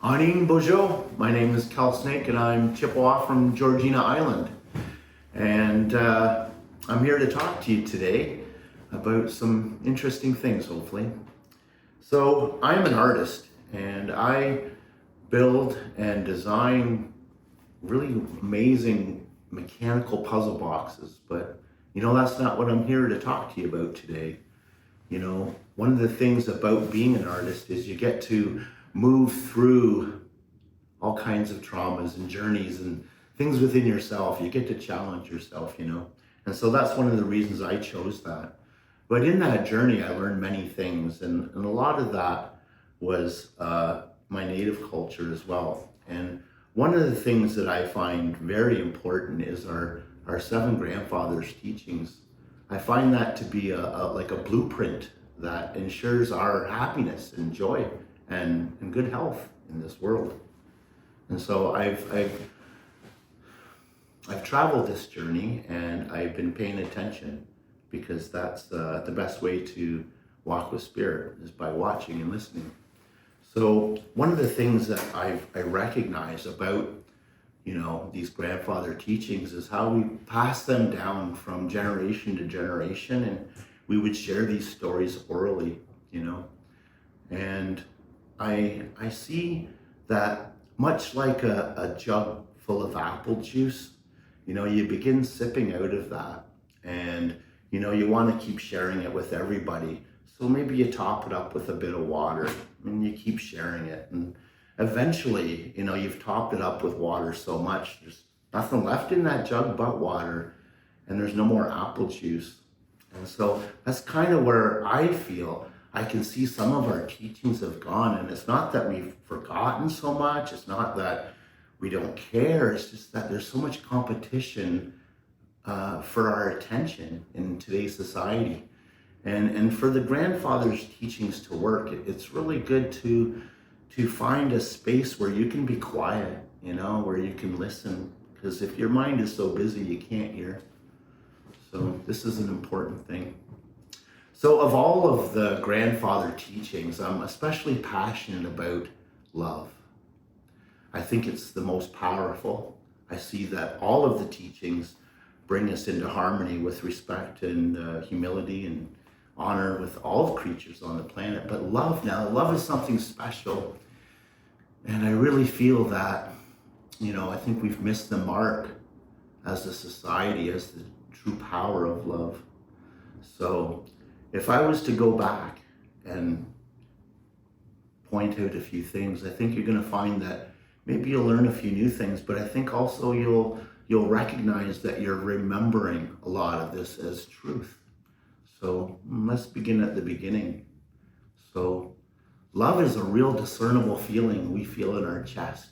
Anin Bojo, my name is Snache and I'm Chippewa from Georgina Island. And I'm here to talk to you today about some interesting things, hopefully. So I'm an artist and I build and design really amazing mechanical puzzle boxes, but that's not what I'm here to talk to you about today. One of the things about being an artist is you get to move through all kinds of traumas and journeys and things within yourself. You get to challenge yourself, And so that's one of the reasons I chose that. But in that journey, I learned many things, and a lot of that was my native culture as well. And one of the things that I find very important is our seven grandfathers' teachings. I find that to be like a blueprint that ensures our happiness and joy and good health in this world. And so I've traveled this journey and I've been paying attention, because that's the best way to walk with spirit, is by watching and listening. So one of the things that I recognize about these grandfather teachings is how we pass them down from generation to generation, and we would share these stories orally, and I see that much like a jug full of apple juice, you begin sipping out of that, and you want to keep sharing it with everybody. So maybe you top it up with a bit of water and you keep sharing it, and eventually, you've topped it up with water so much, there's nothing left in that jug but water, and there's no more apple juice. And so that's kind of where I feel I can see some of our teachings have gone. And it's not that we've forgotten so much, it's not that we don't care, it's just that there's so much competition for our attention in today's society. And for the grandfather's teachings to work, it's really good to find a space where you can be quiet, where you can listen. Because if your mind is so busy, you can't hear. So this is an important thing. So of all of the grandfather teachings, I'm especially passionate about love. I think it's the most powerful. I see that all of the teachings bring us into harmony with respect and humility and honor with all creatures on the planet. But love is something special. And I really feel that, I think we've missed the mark as a society, as the true power of love. So if I was to go back and point out a few things, I think you're going to find that maybe you'll learn a few new things, but I think also you'll recognize that you're remembering a lot of this as truth. So let's begin at the beginning. So love is a real discernible feeling we feel in our chest.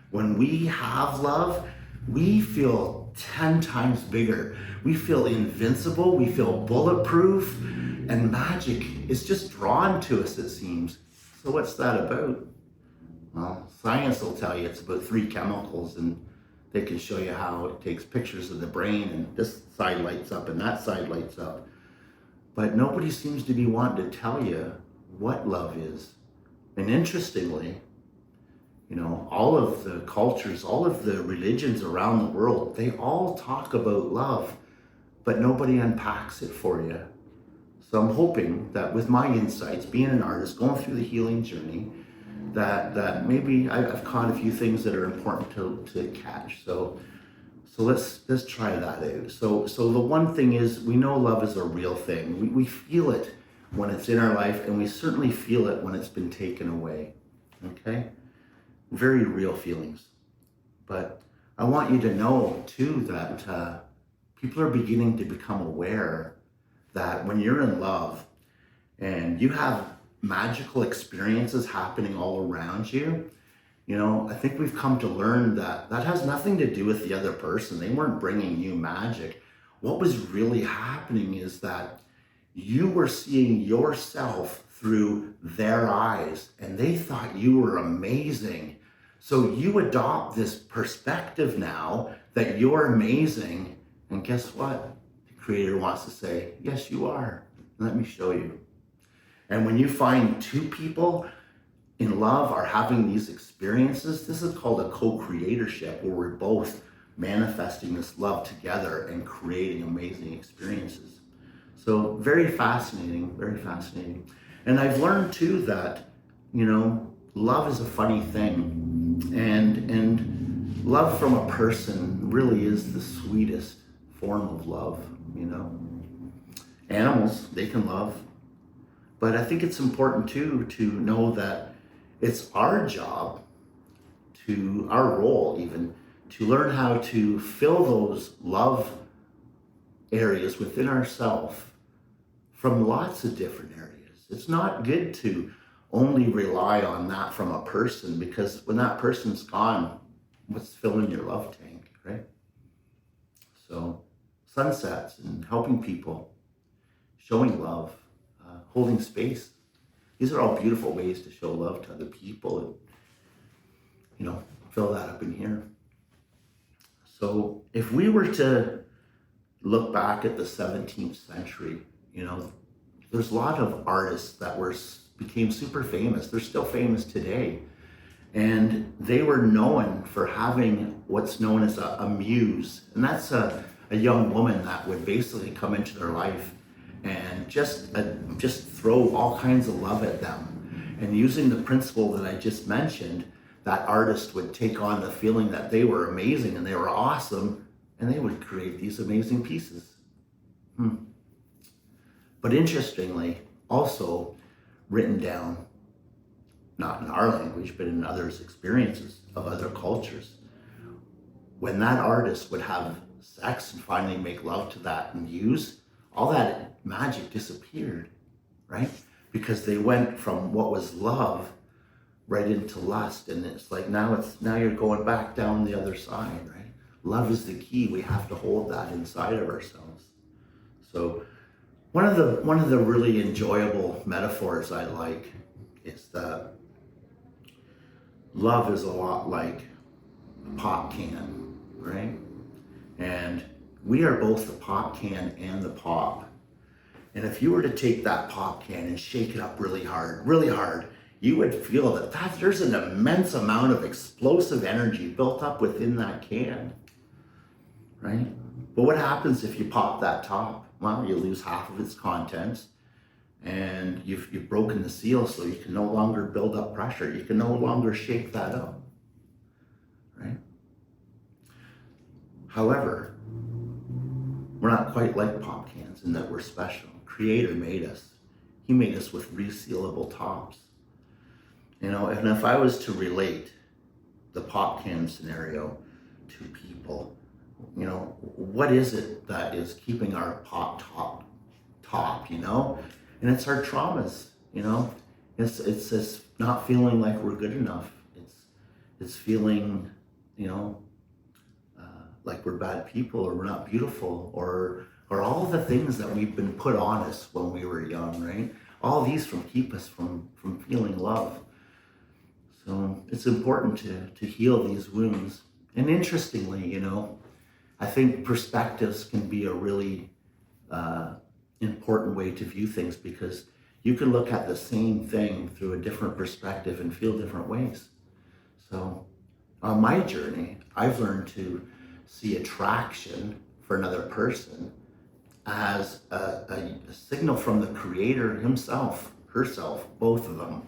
When we have love, we feel 10 times bigger. We feel invincible, we feel bulletproof, and magic is just drawn to us, it seems. So what's that about? Well, science will tell you it's about 3 chemicals, and they can show you how it takes pictures of the brain, and this side lights up and that side lights up. But nobody seems to be wanting to tell you what love is. And interestingly, all of the cultures, all of the religions around the world, they all talk about love, but nobody unpacks it for you. So I'm hoping that with my insights, being an artist, going through the healing journey, that maybe I've caught a few things that are important to catch. So let's try that out. So the one thing is, we know love is a real thing. We feel it when it's in our life, and we certainly feel it when it's been taken away. Okay? Very real feelings. But I want you to know too that people are beginning to become aware that when you're in love and you have magical experiences happening all around you, I think we've come to learn that has nothing to do with the other person. They weren't bringing you magic. What was really happening is that you were seeing yourself through their eyes, and they thought you were amazing. So you adopt this perspective now that you're amazing, and guess what? The Creator wants to say, yes, you are. Let me show you. And when you find 2 people in love are having these experiences. This is called a co-creatorship, where we're both manifesting this love together and creating amazing experiences. So very fascinating, very fascinating. And I've learned too that, love is a funny thing. And love from a person really is the sweetest form of love, Animals, they can love. But I think it's important too to know that it's our job, our role even, to learn how to fill those love areas within ourselves from lots of different areas. It's not good to only rely on that from a person, because when that person's gone, what's filling your love tank, right? So sunsets and helping people, showing love, holding space. These are all beautiful ways to show love to other people and, fill that up in here. So if we were to look back at the 17th century, there's a lot of artists that became super famous. They're still famous today. And they were known for having what's known as a muse. And that's a young woman that would basically come into their life and just throw all kinds of love at them. And using the principle that I just mentioned, that artist would take on the feeling that they were amazing and they were awesome, and they would create these amazing pieces. But interestingly, also written down, not in our language, but in others' experiences of other cultures, when that artist would have sex and finally make love to that muse, all that magic disappeared, right? Because they went from what was love right into lust, and it's like now you're going back down the other side, right? Love is the key. We have to hold that inside of ourselves. So one of the really enjoyable metaphors I like is that love is a lot like a pop can, right? And we are both the pop can and the pop. And if you were to take that pop can and shake it up really hard, you would feel that there's an immense amount of explosive energy built up within that can, right? But what happens if you pop that top? Well, you lose half of its contents, and you've broken the seal, so you can no longer build up pressure. You can no longer shake that up, right? However, we're not quite like pop cans in that we're special. Creator made us. He made us with resealable tops. And if I was to relate the pop can scenario to people, what is it that is keeping our pop top, And it's our traumas, It's just not feeling like we're good enough. It's feeling, like we're bad people, or we're not beautiful, or all the things that we've been put on us when we were young, right? All these keep us from feeling love. So it's important to heal these wounds. And interestingly, I think perspectives can be a really important way to view things, because you can look at the same thing through a different perspective and feel different ways. So on my journey, I've learned to see attraction for another person as a signal from the Creator himself, herself, both of them,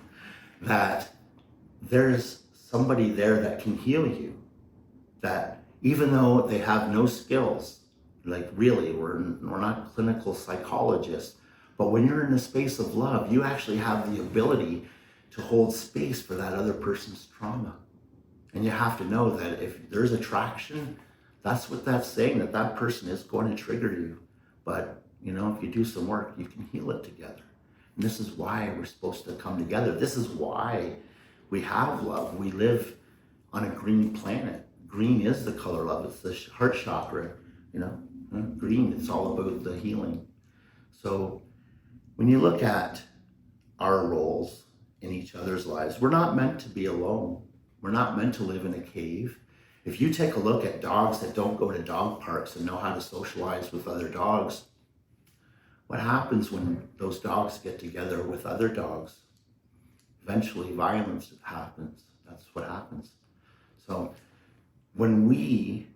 that there's somebody there that can heal you, that even though they have no skills, like really, we're not clinical psychologists, but when you're in a space of love, you actually have the ability to hold space for that other person's trauma. And you have to know that if there's attraction, that's what that's saying, that person is going to trigger you. But, if you do some work, you can heal it together. And this is why we're supposed to come together. This is why we have love. We live on a green planet. Green is the color love. It's the heart chakra, green. It's all about the healing. So when you look at our roles in each other's lives, we're not meant to be alone. We're not meant to live in a cave. If you take a look at dogs that don't go to dog parks and know how to socialize with other dogs, what happens when those dogs get together with other dogs? eventually violence happens. That's what happens. So when we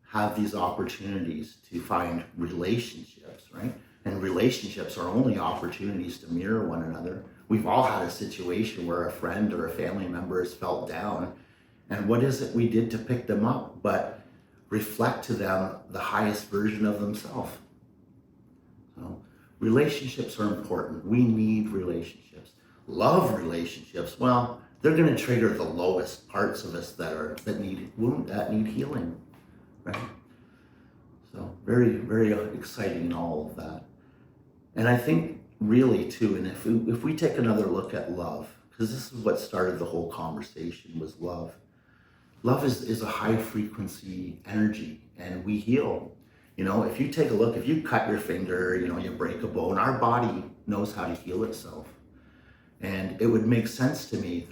have these opportunities to find relationships, right? And relationships are only opportunities to mirror one another. We've all had a situation where a friend or a family member has felt down. And what is it we did to pick them up but reflect to them the highest version of themselves? So relationships are important. We need relationships. Love relationships, well, they're going to trigger the lowest parts of us that need healing, right? So very, very exciting in all of that. And I think really too, and if we take another look at love, because this is what started the whole conversation, was love. Love is a high frequency energy, and we heal. If you take a look, if you cut your finger, you break a bone, our body knows how to heal itself. And it would make sense to me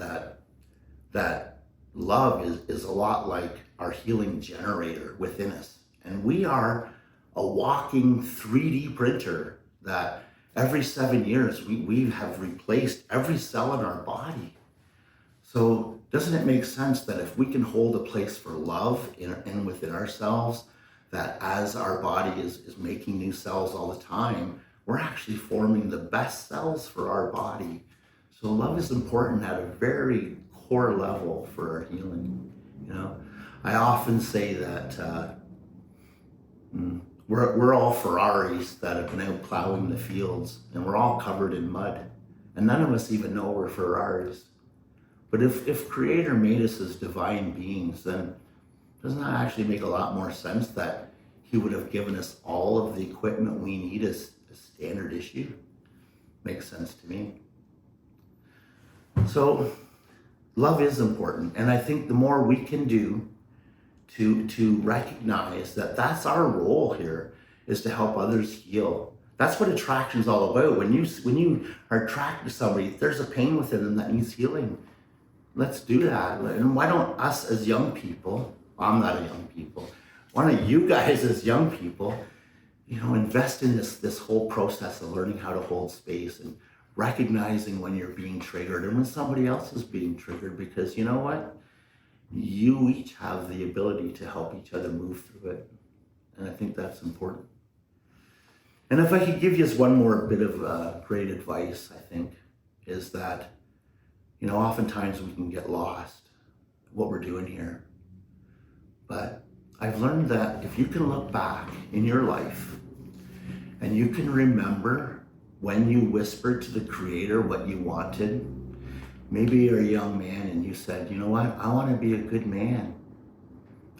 that love is a lot like our healing generator within us. And we are a walking 3D printer that every 7 years we have replaced every cell in our body. So doesn't it make sense that if we can hold a place for love in within ourselves, that as our body is making new cells all the time, we're actually forming the best cells for our body. So love is important at a very core level for our healing. I often say that we're all Ferraris that have been out plowing the fields, and we're all covered in mud, and none of us even know we're Ferraris. But if Creator made us as divine beings, then doesn't that actually make a lot more sense that He would have given us all of the equipment we need as a standard issue? Makes sense to me. So love is important, and I think the more we can do to recognize that that's our role here, is to help others heal. That's what attraction's all about. When you are attracted to somebody, there's a pain within them that needs healing. Let's do that. And why don't us as young people, I'm not a young people, why don't you guys as young people, invest in this whole process of learning how to hold space and recognizing when you're being triggered and when somebody else is being triggered, because you know what? You each have the ability to help each other move through it. And I think that's important. And if I could give you just one more bit of great advice, I think, is that, oftentimes we can get lost what we're doing here. But I've learned that if you can look back in your life and you can remember when you whispered to the Creator what you wanted, maybe you're a young man and you said, you know what, I want to be a good man.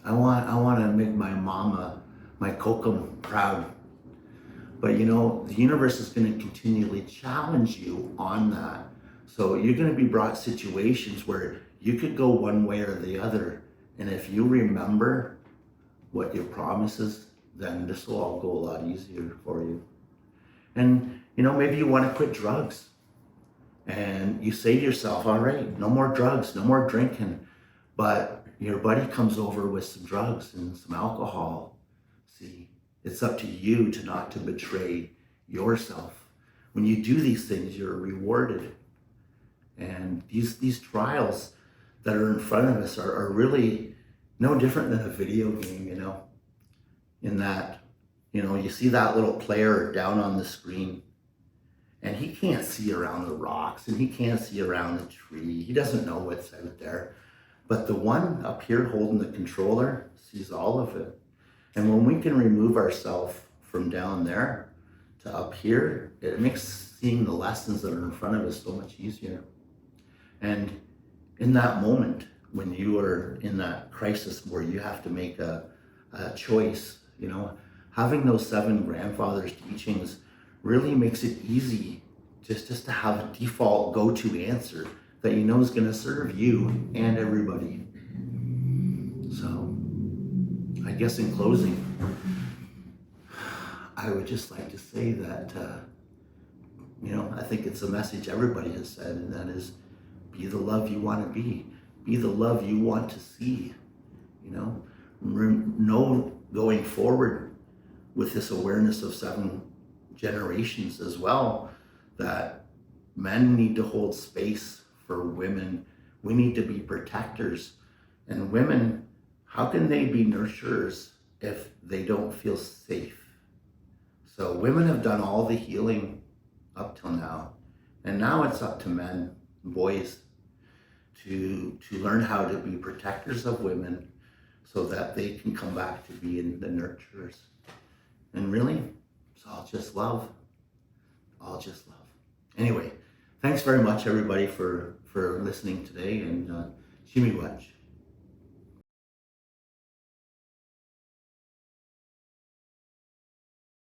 I want to make my mama, my kokum, proud. But the universe is going to continually challenge you on that. So you're going to be brought situations where you could go one way or the other. And if you remember what your promise is, then this will all go a lot easier for you. And maybe you want to quit drugs. And you say to yourself, all right, no more drugs, no more drinking. But your buddy comes over with some drugs and some alcohol. See, it's up to you not to betray yourself. When you do these things, you're rewarded. And these trials that are in front of us are really no different than a video game, in that, you see that little player down on the screen, and he can't see around the rocks, and he can't see around the tree. He doesn't know what's out there. But the one up here holding the controller sees all of it. And when we can remove ourselves from down there to up here, it makes seeing the lessons that are in front of us so much easier. And in that moment, when you are in that crisis where you have to make a choice, having those 7 grandfathers' teachings really makes it easy just to have a default go-to answer that is going to serve you and everybody. So I guess in closing, I would just like to say that, I think it's a message everybody has said, and that is, be the love you want to be. Be the love you want to see. Know going forward with this awareness of 7 generations as well, that men need to hold space for women. We need to be protectors. And women, how can they be nurturers if they don't feel safe? So women have done all the healing up till now. And now it's up to men, boys, to learn how to be protectors of women so that they can come back to being the nurturers. And really, it's all just love. All just love. Anyway, thanks very much, everybody, for listening today, and Chimiwach.